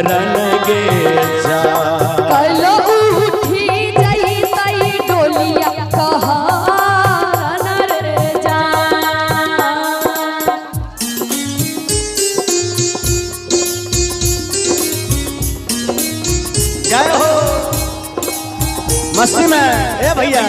रन गे जा कल उठी जाई तई डोलिया कहा रन रे जा जय हो मस्ती में ए भैया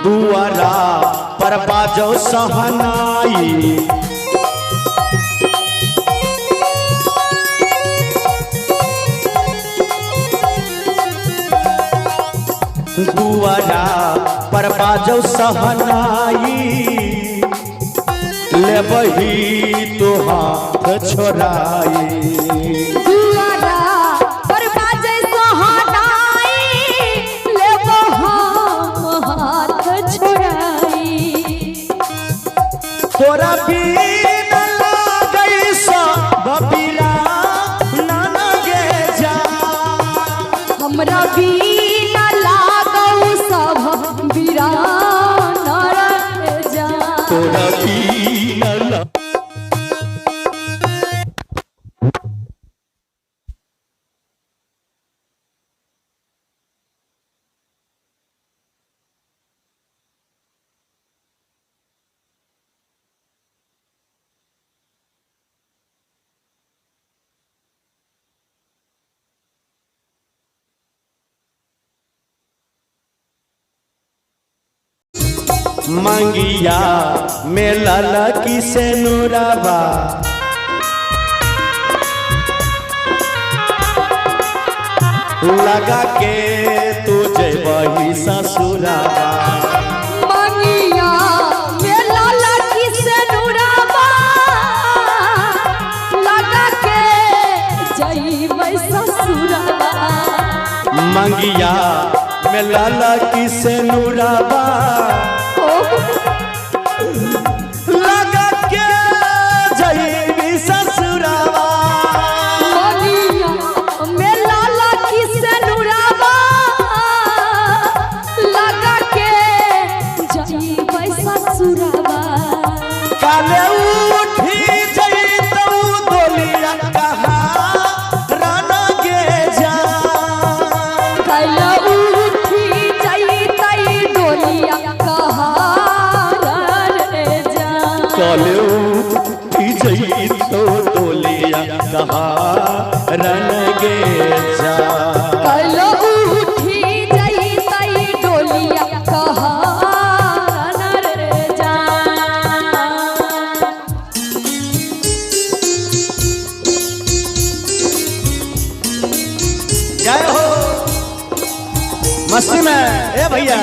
दुआरा पर बाजो सहनाई दुआरा पर बाजो सहनाई ले बही तो हाथ छोड़ाई दुआरा पर बाजे सोहनाई लेबो हम हाथ छोड़ाई तोरा बीन लागई सब बिरा नाना गे जा हमरा बीना लागौ सब वीरान रे जा तोरा बीन मंगिया में लाला की से नूराबा लगा के तुझे वही ससुराबा मंगिया में लाला की से नूराबा लगा के जइबै ससुराबा मंगिया में लाला की से नूराबा लगा के जइबी ससुराबा मंगिया में लाला की से नूराबा लगा के जइबै ससुराबा काले उठी जइतौ डोलिया कहा रन गे जा कल उठी जइतै डोलिया कहा रे जा काले उठी जइतौ डोलिया कहा रन गे जा कल उठी जइतै डोलिया कहा रे जा जय हो मस्ती में ए भैया